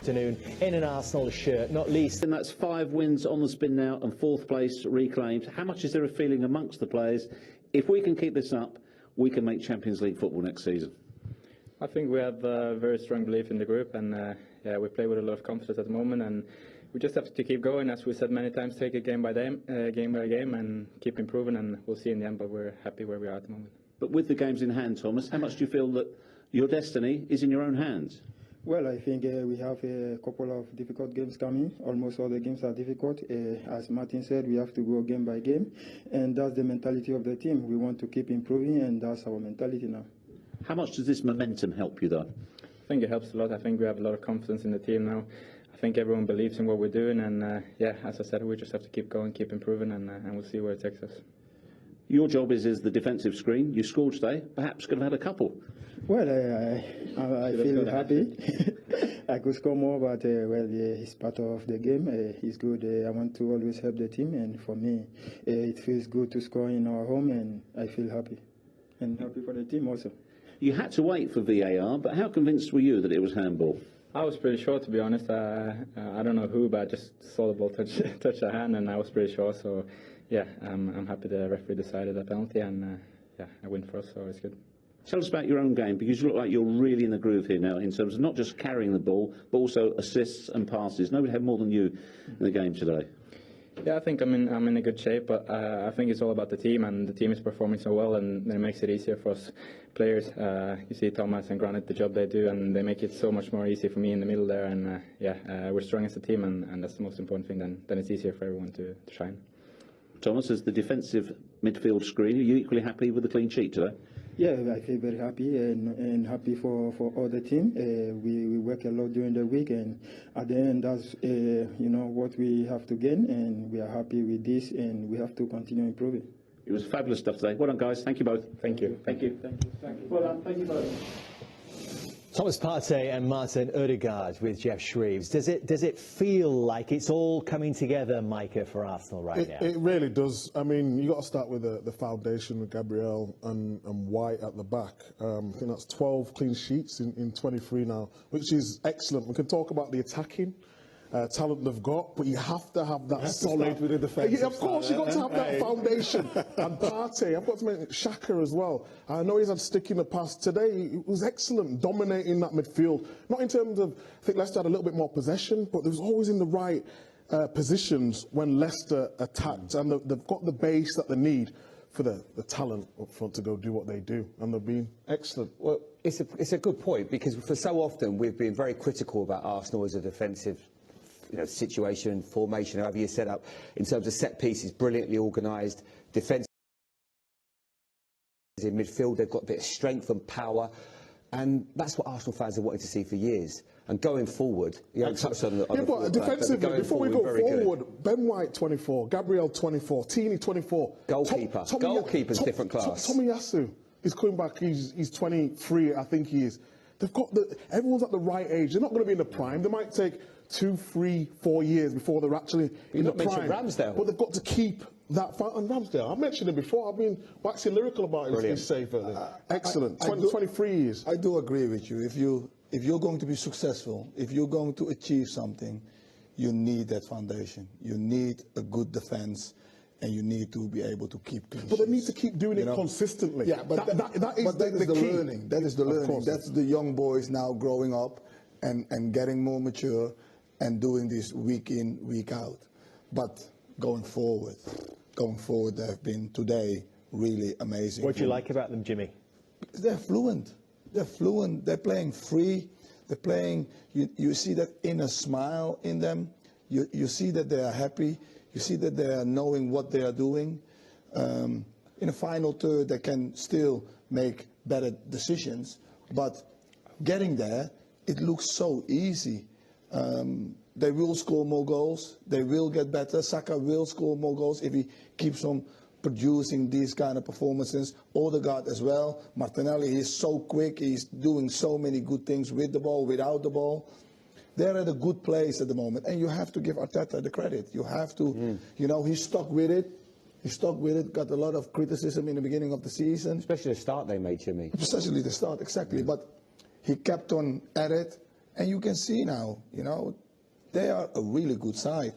afternoon in an Arsenal shirt, not least. And that's 5 wins on the spin now and 4th place reclaimed. How much is there a feeling amongst the players, if we can keep this up, we can make Champions League football next season? I think we have a very strong belief in the group, and yeah, we play with a lot of confidence at the moment, and we just have to keep going, as we said many times, take it game by game, and keep improving, and we'll see in the end, but we're happy where we are at the moment. But with the games in hand, Thomas, how much do you feel that your destiny is in your own hands? Well, I think we have a couple of difficult games coming. Almost all the games are difficult. As Martin said, we have to go game by game, and that's the mentality of the team. We want to keep improving, and that's our mentality now. How much does this momentum help you, though? I think it helps a lot. I think we have a lot of confidence in the team now. I think everyone believes in what we're doing, and yeah, as I said, we just have to keep going, keep improving, and we'll see where it takes us. Your job is the defensive screen. You scored today. Perhaps could have had a couple. Well, I feel happy. I could score more, but well, yeah, he's part of the game. He's good. I want to always help the team, and for me, it feels good to score in our home, and I feel happy, and happy for the team also. You had to wait for VAR, but how convinced were you that it was handball? I was pretty sure, to be honest. I don't know who, but I just saw the ball touch the hand, and I was pretty sure. So, yeah, I'm happy the referee decided that penalty, and yeah, a win for us, so it's good. Tell us about your own game, because you look like you're really in the groove here now in terms of not just carrying the ball, but also assists and passes. Nobody had more than you in the game today. Yeah, I think I'm in a good shape, but I think it's all about the team, and the team is performing so well, and it makes it easier for us players. You see Thomas and Granit, the job they do, and they make it so much more easy for me in the middle there, and yeah, we're strong as a team, and that's the most important thing. Then it's easier for everyone to shine. Thomas, as the defensive midfield screen, are you equally happy with the clean sheet today? Yeah, I feel very happy and happy for all the team. We work a lot during the week, and at the end, that's you know what we have to gain, and we are happy with this, and we have to continue improving. It was fabulous stuff today. Well done, guys. Thank you both. Thank you. Thank you. Thank you. Thank you. Well done. Thank you both. Thomas Partey and Martin Odegaard with Jeff Shreves. Does it feel like it's all coming together, Micah, for Arsenal right now? It really does. I mean, you got to start with the foundation with Gabriel and White at the back. I think that's 12 clean sheets in 23 now, which is excellent. We can talk about the attacking talent they've got, but you have to have that solid with the defense. Yeah, of course, you've got to have that foundation. And Partey, I've got to mention Xhaka as well. I know he's had stick in the past. Today, it was excellent, dominating that midfield. Not in terms of, I think Leicester had a little bit more possession, but they was always in the right positions when Leicester attacked, and they've got the base that they need for the talent up front to go do what they do, and they've been excellent. Well, it's a good point, because for so often we've been very critical about Arsenal as a defensive situation, formation, however you set up, in terms of set pieces, brilliantly organised, defence in midfield, they've got a bit of strength and power, and that's what Arsenal fans have wanted to see for years. And going forward, you haven't touched on the but defensively, before we go forward, Ben White 24, Gabriel 24, Tini 24. Goalkeeper's different class. Tomiyasu is coming back, he's 23, I think he is. They've got everyone's at the right age. They're not going to be in the prime. They might take 2, 3, 4 years before they're actually in the prime. Ramsdale. But they've got to keep that. And Ramsdale, I've mentioned him before. I've been waxing lyrical about his save earlier. Excellent. 23 years. I do agree with you. If you're going to be successful, if you're going to achieve something, you need that foundation. You need a good defense, and you need to be able to keep clean sheets. But they need to keep doing it consistently. Yeah, but that is the learning. That is the learning. That's the young boys now growing up and getting more mature and doing this week in, week out. But going forward, they've been today really amazing. What do you like about them, Jimmy? They're fluent. They're fluent. They're playing free. They're playing. You see that inner smile in them. You see that they are happy. You see that they are knowing what they are doing. In a final third, they can still make better decisions. But getting there, it looks so easy. They will score more goals. They will get better. Saka will score more goals if he keeps on producing these kind of performances. Odegaard as well. Martinelli, he's so quick. He's doing so many good things with the ball, without the ball. They're at a good place at the moment. And you have to give Arteta the credit. You have to, he's stuck with it. He stuck with it, got a lot of criticism in the beginning of the season. Especially the start they made, Jimmy. Especially the start, exactly. But he kept on at it. And you can see now, you know, they are a really good side.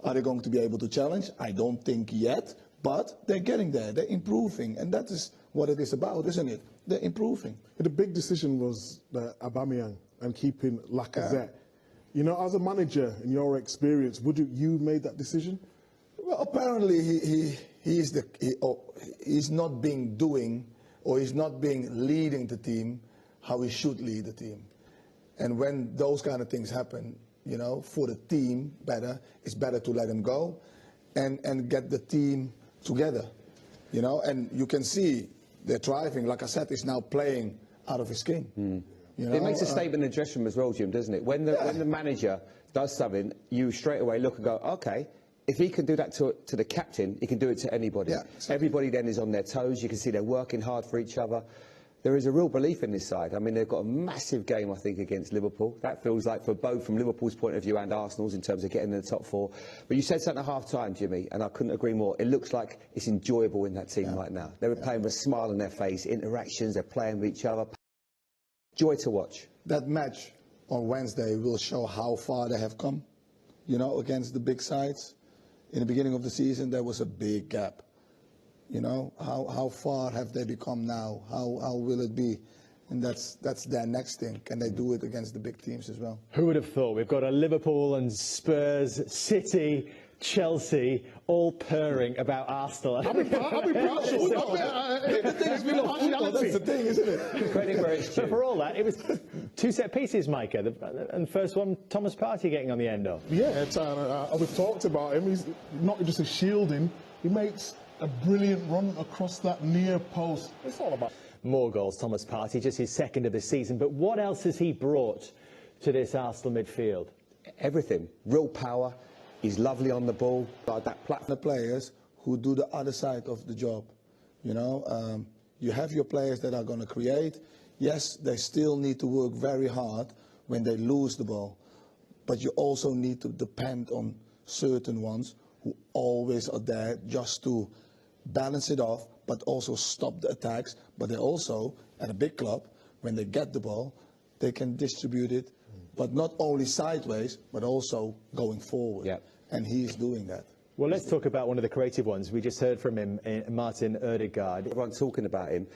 Are they going to be able to challenge? I don't think yet, but they're getting there. They're improving, and that is what it is about, isn't it? They're improving. The big decision was Aubameyang and keeping Lacazette. You know, as a manager, in your experience, would you made that decision? Well, apparently he's not being leading the team how he should lead the team. And when those kind of things happen, you know, for the team it's better to let him go and get the team together, you know. And you can see they're thriving. Like I said, is now playing out of his skin. You know? It makes a statement in the dressing room as well, Jim, doesn't it? When the manager does something, you straight away look and go, okay, if he can do that to the captain, he can do it to anybody. Yeah, exactly. Everybody then is on their toes. You can see they're working hard for each other. There is a real belief in this side. I mean, they've got a massive game, I think, against Liverpool. That feels like for both from Liverpool's point of view and Arsenal's in terms of getting in the top four. But you said something at half-time, Jimmy, and I couldn't agree more. It looks like it's enjoyable in that team right now. They're playing with a smile on their face, interactions, they're playing with each other. Joy to watch. That match on Wednesday will show how far they have come, you know, against the big sides. In the beginning of the season, there was a big gap. You know, how far have they become now? How will it be? And that's their next thing. Can they do it against the big teams as well? Who would have thought? We've got a Liverpool and Spurs, City, Chelsea, all purring about Arsenal. I'll be partial. That's the thing, isn't it? Credit where it's due. But for all that, it was two set pieces, Micah. And the first one, Thomas Partey getting on the end of. Yeah, we've talked about him. He's not just a shielding. He makes a brilliant run across that near post. It's all about. More goals, Thomas Partey, just his second of the season. But what else has he brought to this Arsenal midfield? Everything. Real power. He's lovely on the ball. That platform. The players who do the other side of the job. You know, you have your players that are going to create. Yes, they still need to work very hard when they lose the ball. But you also need to depend on certain ones who always are there just to balance it off, but also stop the attacks. But they also, at a big club, when they get the ball, they can distribute it, but not only sideways, but also going forward. Yep. And he's doing that. Well, let's talk about one of the creative ones. We just heard from him, Martin Ødegaard. Everyone's talking about him.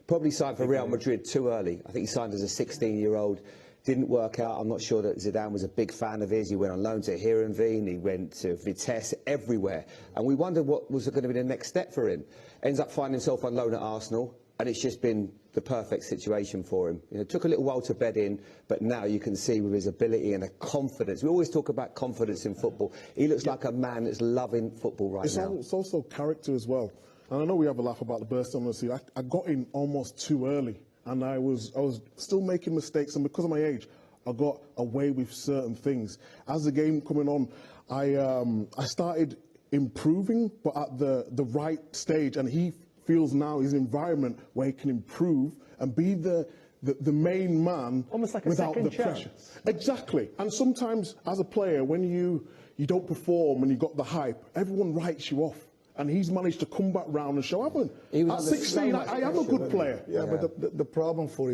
Probably signed for Real Madrid too early. I think he signed as a 16-year-old. Didn't work out. I'm not sure that Zidane was a big fan of his. He went on loan to Heerenveen. He went to Vitesse, everywhere. And we wondered what was going to be the next step for him. Ends up finding himself on loan at Arsenal. And it's just been the perfect situation for him. You know, it took a little while to bed in, but now you can see with his ability and a confidence. We always talk about confidence in football. He looks like a man that's loving football right now. It's also character as well. And I know we have a laugh about the burst on the scene. I got in almost too early, and I was still making mistakes, and because of my age, I got away with certain things. As the game coming on, I started improving, but at the right stage, and he feels now his environment where he can improve and be the main man, almost like a without second the chance. pressure. Exactly. And sometimes as a player, when you don't perform and you got the hype, everyone writes you off. And he's managed to come back round and show up. At 16, I am a good player. Yeah, but the problem for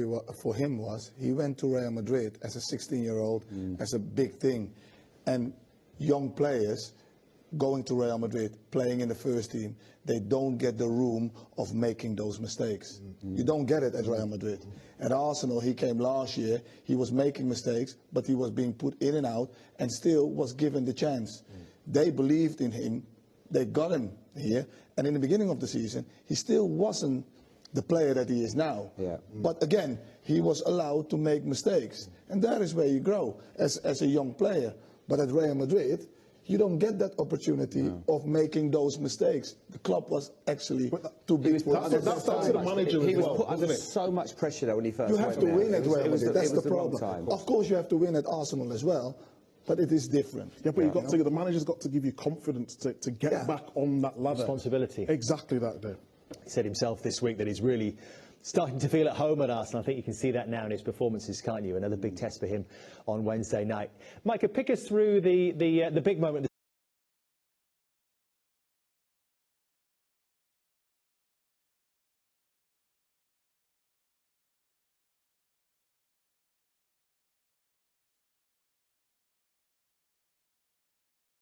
him was he went to Real Madrid as a 16-year-old, as a big thing. And young players going to Real Madrid, playing in the first team, they don't get the room of making those mistakes. You don't get it at Real Madrid. At Arsenal, he came last year, he was making mistakes, but he was being put in and out and still was given the chance. They believed in him, they got him here, and in the beginning of the season, he still wasn't the player that he is now. Yeah. But again, he was allowed to make mistakes, and that is where you grow as a young player. But at Real Madrid, you don't get that opportunity of making those mistakes. The club was actually too big for That's the manager He as was well, put under isn't it? so much pressure though when he first You went have to there. win at Real It was Madrid. That's the wrong problem. time. Of course, you have to win at Arsenal as well, but it is different. Yeah, but the manager's got to give you confidence to get back on that ladder. Responsibility. Exactly that, Dave. He said himself this week that he's really starting to feel at home at Arsenal. I think you can see that now in his performances, can't you? Another big test for him on Wednesday night. Micah, pick us through the big moment.